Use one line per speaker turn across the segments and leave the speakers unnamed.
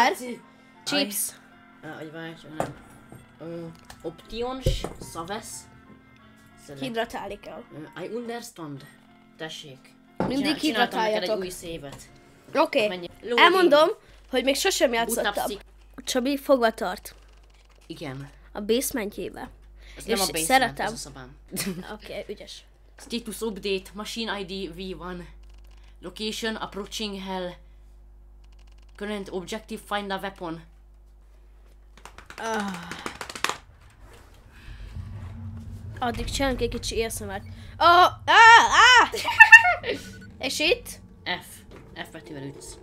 Ember. Chips.
Vagy várj, nem. Options, Savesz.
Hidratálni kell.
I understand. Tessék.
Mindig
Csináltam neked egy
hidratáljatok.
új szévet.
Oké.
Loading.
Elmondom, hogy még sosem játszottam.
Butapszik.
Csabi fogva tart
Igen.
a basementjébe.
Ez
És
nem a basement,
szeretem.
ez a szobám.
Oké, ügyes.
Status update, machine ID V1. Location approaching hell. Current objective find a weapon.
Addig csinálunk egy kicsi ASMR-t. És itt?
F. F betűvel ütsz.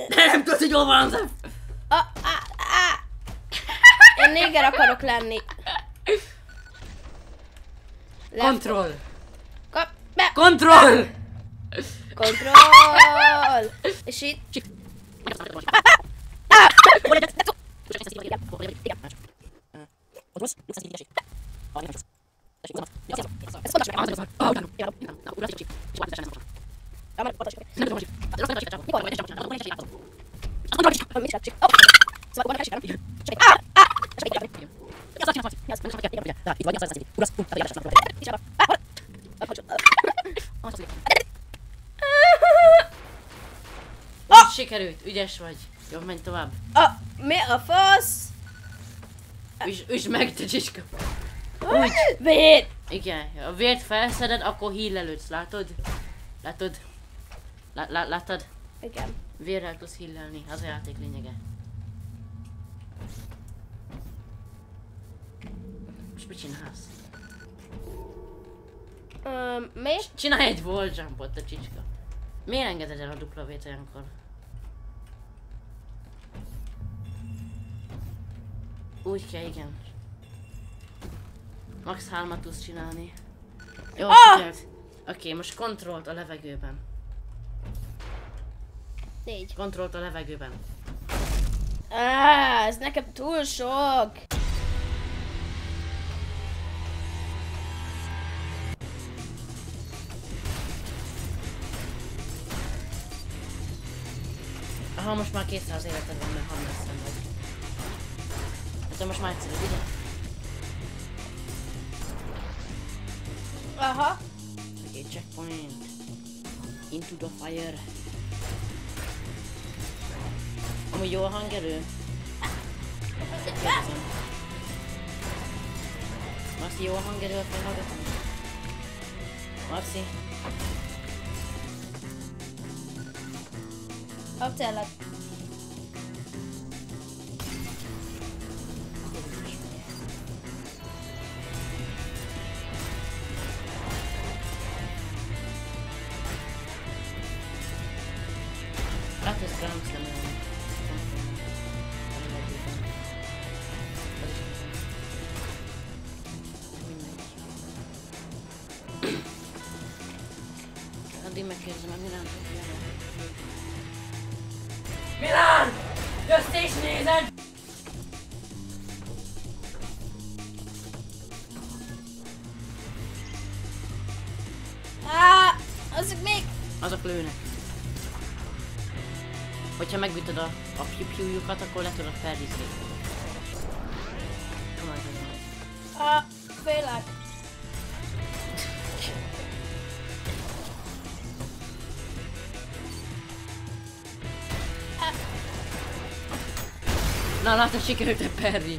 Nem tudod, hogy hol van az F.
Én néger akarok lenni.
Control.
Be.
Control.
Control. És itt?
Sikerült, ügyes vagy. Jó, menj tovább.
Mi a fasz?
Üsd meg, te csicska.
Vér!
Igen, a vért felszeded, akkor hílelődsz, látod? Látod? Láttad?
Igen.
Vérrel tudsz hílelni, az a játék lényege. Most mit csinálsz?
Mi?
Csinálj egy wall jumpot, te csicska. Miért engeded el a dupla vét olyankor? Úgy kell, igen. Max 3-at tudsz csinálni. Jó, sikerült. Oké, most kontrollt a levegőben.
4.
Kontrollt a levegőben.
Ez nekem túl sok.
Aha, most már 200 életed van, mert 30 szenved. Hát most már egyszerű, ugye?
Aha.
Oké, checkpoint. Into the fire. Amúgy jó a hangerő? Kérdezem. Marci, jó a hangerő, a felhallgatom? Marci?
Tényleg.
Hát ez rám szemben. Addig megkérdezem, hogy Milán tudja. Milán! Jössz és nézed!
Azok még.
Azok lőnek. Hogyha megütöd a piu-piujukat, akkor le tudod felrizni.
Félek.
Na látod, sikerült a Perry.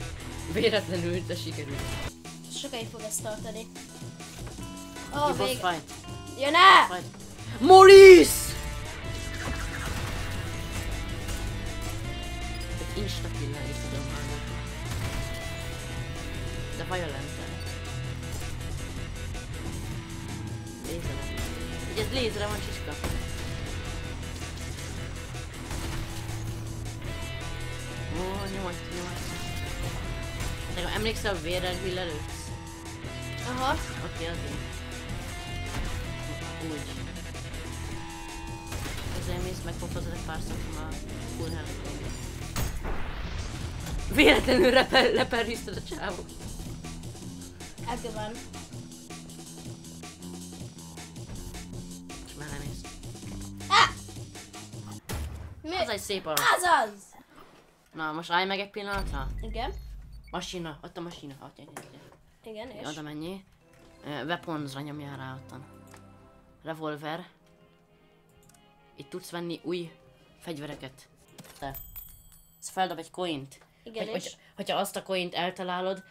Véletlenül, de sikerült.
Sokáig fog ezt tartani.
Boss
Vég.
fight.
Jön el!
Fight. Maurice! Egy insta-killel is tudom hallani. De violenten. Lézere. Ugye ez lézere van, csiska. Ó, nyomod. De emlékszel, a vérrel hüllelődsz?
Aha.
Oké, azért. Úgy. Ezért mész, megpofozod egy pár szakom a full health. Véletlenül leperriszted a csávot.
Elköven.
És már lemész.
Mi?
Az egy szép alap.
Az!
Na, most állj meg egy pillanatra.
Igen.
Masina, ott a masina.
Igen, és?
Oda menjél. Weaponsra nyomjál rá ottan. Revolver. Itt tudsz venni új fegyvereket. Te. Ez feldob egy coint.
Igen, és?
Hogyha azt a coint eltalálod,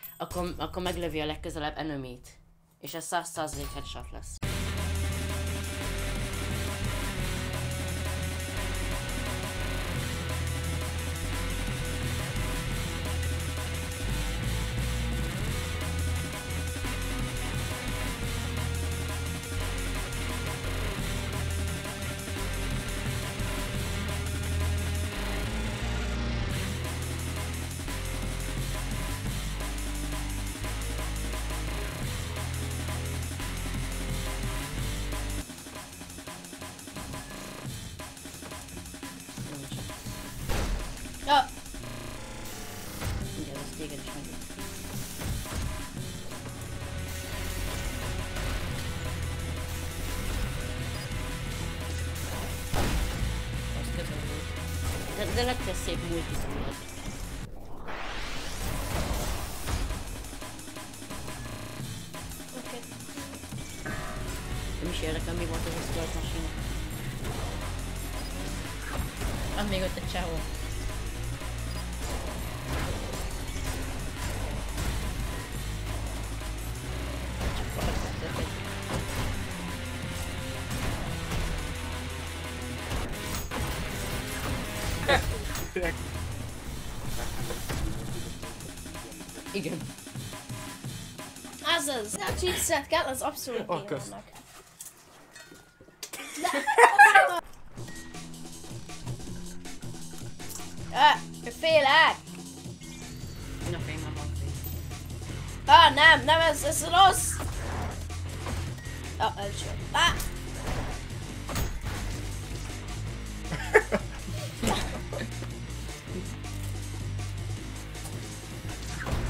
akkor meglövi a legközelebb enemit. És ez 100% headshot lesz.
Ja.
Ugye, ez téged is megint. Az közel volt. De lett egy szép multitúlod.
Oké.
Nem is érdekel, mi volt az a stealth masina.
Van még ott egy csávó.
Igen.
Azaz. A chipset kell, az abszolút
Ah,
én
kösz.
vannak. Félek!
Én a fényben van fény.
Nem, ez rossz! Elcső.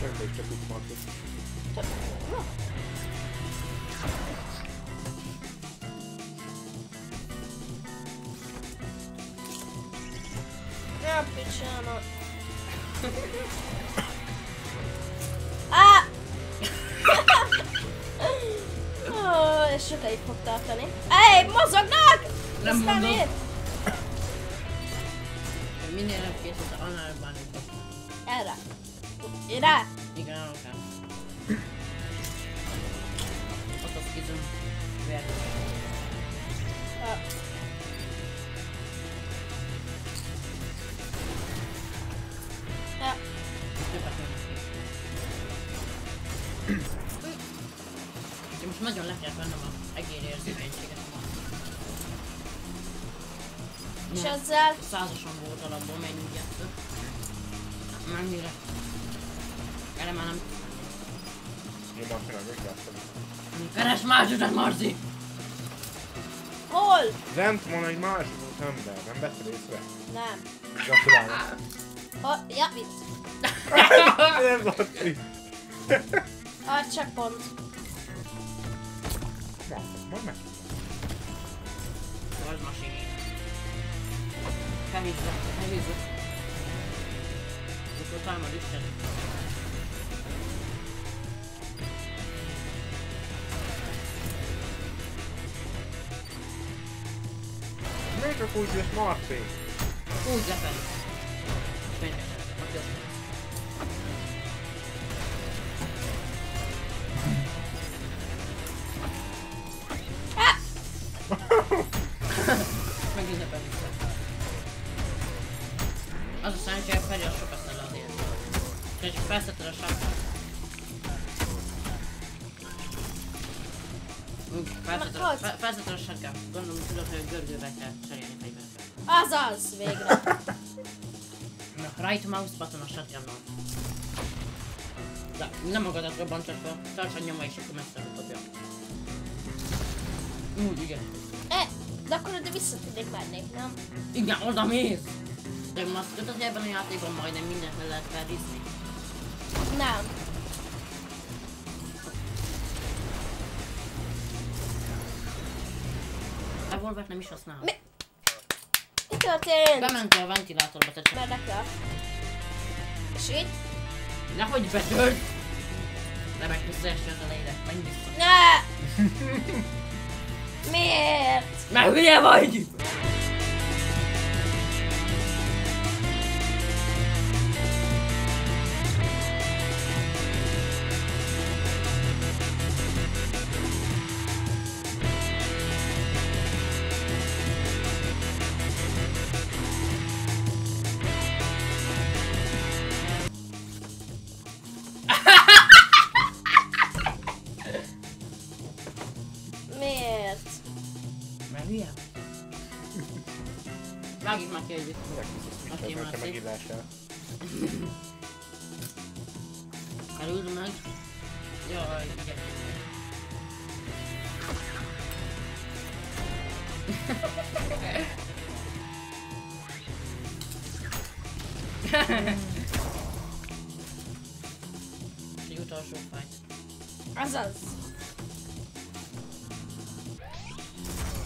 Mindegy, csak úgy markod.
Ja, picsána. Ez sokáig fog tartani. Mozognak!
Nem
Aztán
mondom.
miért?
Minél nem készült, annál jobb bánik.
Erre. Rá.
Igen, arra kell. Ott a skizom. Vért.
Ja.
Többet nem lesz ki. Én most nagyon le kell vennem a egérérzékenységet.
És ezzel?
100-ason volt alapból, mennyit játszok. Mennyire? Erre már nem.
Én már tényleg megjátszom.
Keresd más utat, Marci!
Hol?
Lent van egy másik ember, nem vetted észre?
Nem.
Gratulálok.
Ja, mit?
Nem volt itt.
Csak pont.
Majd meg.
Az masin. Felhízzak. Akkor támad Isten.
Miért csak úgy jössz Marci?
Úgy lefelé. Menjek. Ott jössz. Megünnepel vissza. Az a szerencsé, hogy Feri az sokat szedle az életet. És csak felszedted a sapkát. Felszedted a shotgun. Gondolom, tudod, hogy a görgővel kell cserélni fegyvereket.
Azaz, végre.
Right mouse button a shotgunnal. De nem magadat robbantod fel, tartsan nyomva és akkor messzebb dobja. Úgy, igen.
De akkor oda vissza tudnék menni, nem?
Igen, oda mész! De azt tudod, hogy ebben a játékban majdnem mindent le lehet felrizni.
Nem.
Revolvert nem is használod.
Mi történt?
Bementél a ventilátorba, te csak.
Mert nekem. Shit.
Nehogy betölt! Remek visszaesni az elejére, menj vissza.
Ne! Miért?
Mert hülye vagy!
Miért?
Mert hülye vagy. Vágjuk már ki együtt. Oké,
Most
mászik.
megillással.
Elüld meg. Jaj, igen. Egy utolsó fight.
Azaz.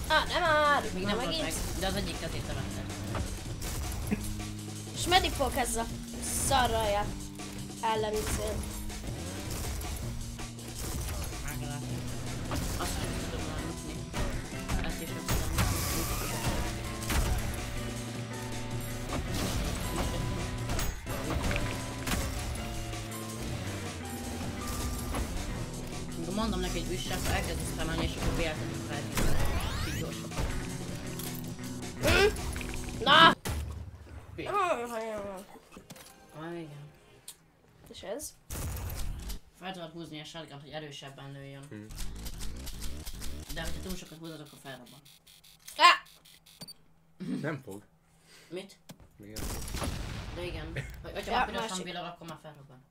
Nem már!
Még nem volt meg, de az egyik kezét elvette.
És meddig fog ez a szarraját elleníteni?
Meglátjuk. Azt nem tudom már nyitni. Ezt is nem tudom nyitni. Mondom neki, hogy üssek, elkezd szemelni, és akkor véletlenül felhívni. Így gyorsabb.
Na!
Igen.
És ez?
Fel tudod húzni a shotgun, hogy erősebben lőjön. De ha túl sokat húzod, akkor felrobban.
Nem fog.
Mit?
Igen.
De igen. Hogyha
Ja,
már pirosan
másik.
villog, akkor már felrobban.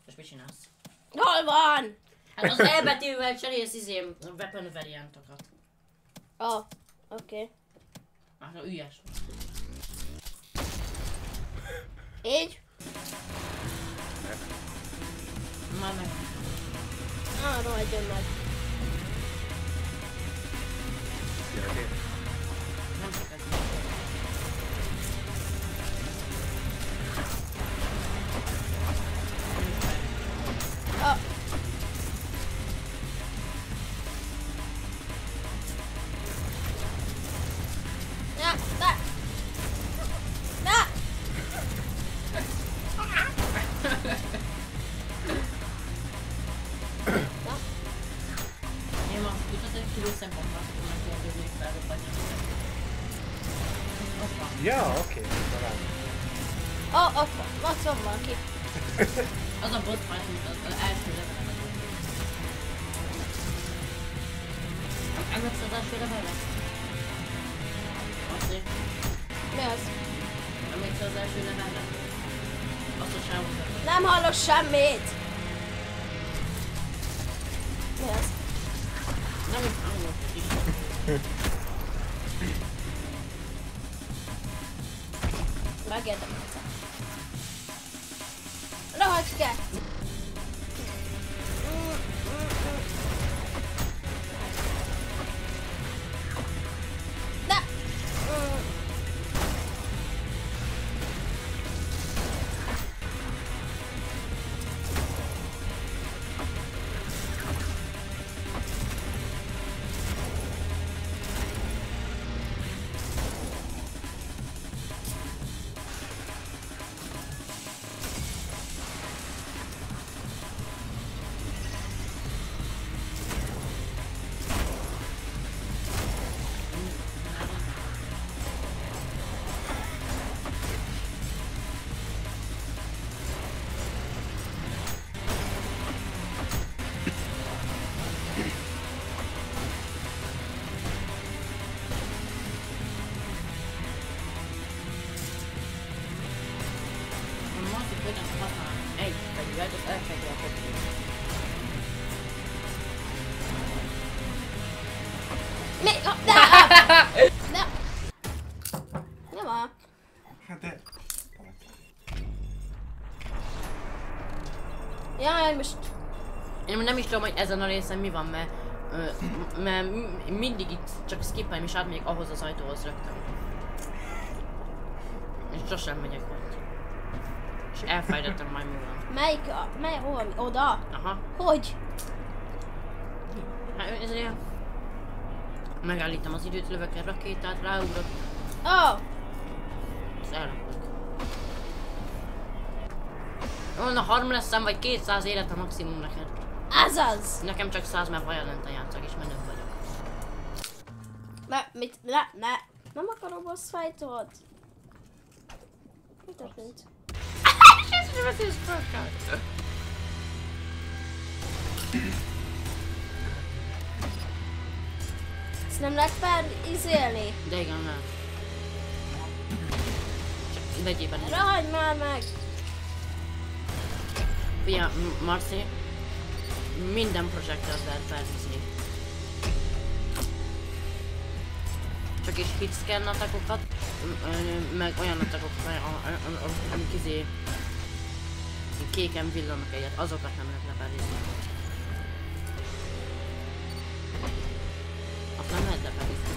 És mit csinálsz?
Hol van?
Hát az E betűvel cserélsz weapon variantokat.
Oké.
Hát ügyes.
Így?
Már meg.
Rohadjon meg.
Jöhetél?
Nem csak ez. Én ma tudod, hogy kilőszem bombát, akkor megkérdőzni, hogy felrobbanjon. Hoppa.
Ja, oké. Talán.
Ott van. Ott van valaki.
Az a boss fight, mint az első levelem. Emlékszel az első levelre? Azt
Mi az?
emlékszel az első levelre? Azt a sávot.
Nem hallok semmit. Mi az?
Nem is hallok is.
Megérdemeltem. Rohadt ki! Ne!
fegyvert, azt elfegyel a kopni.
Mi? Ne! Nem van.
Hát de...
Jaj, most...
Én nem is tudom, hogy ezen a részen mi van, mert mindig itt csak skippelem és átmegyek ahhoz az ajtóhoz rögtön. És sosem megyek ott. És elfejtettem majmúlom.
Melyik hol? Oda?
Aha.
Hogy?
Hát ez ilyen... Megállítom az időt, lövök egy rakétát, ráugrok,
Oh!
és elraklak. Volna 3 leszem, vagy 200 élet a maximum neked.
Azaz!
Nekem csak 100, mert Violent-en játszok, és menőbb vagyok.
Ne! Nem akarom boss fightot! Mi történt? Ezt nem lehet felizélni?
De igen, nem. Csak legyében is.
Rohagy már meg!
Fia, Marci, minden projektet lehet felhúzni. Csak is hitscan attackokat, meg olyan attackokat, amik kéken villanak egyet, azokat nem lehet lefelhúzni. Azt nem lehet lefelhúzni.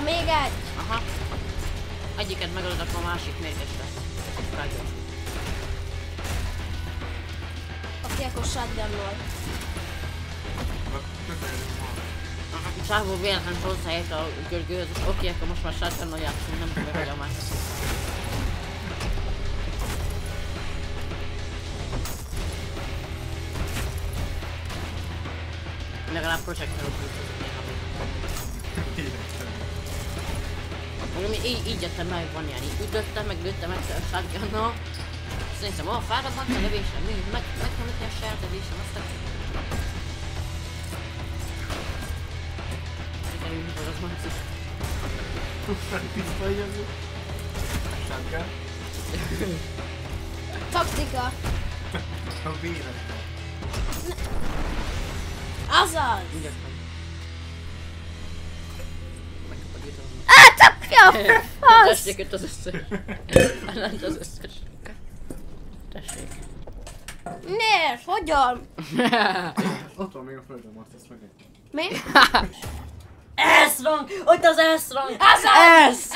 Még egy!
Aha. Egyiket megölöd, akkor a másik mérges lesz. Felgyorsul.
Oké, akkor shotgunnal.
Csávó véletlenül hozzáért a görgőhöz, és oké, akkor most már shotgunnal játszunk, nem tudom, hogy a más. Legalább projectorok bújtozik néha még. Mondom, így jöttem meg, van ilyen, így ütöttem, meg lőttem egyszer a shotgunnal. Azt néztem, fáradhat a lövésem, meg nem ütni a saját lövésem, azt tetszik. Sikerül, hogy az Marci.
Shotgun?
Taktika!
A véletlen.
Azaz!
Mindjárt meg. Megkapod itt az.
Takja! Fasz!
Tessék itt az összes. Lent az összes. Tessék.
Miért? Hogyan?
Ott van még a földön, most ezt meg egy.
Mi?
S-rang! Ott az S-rang!
Azaz!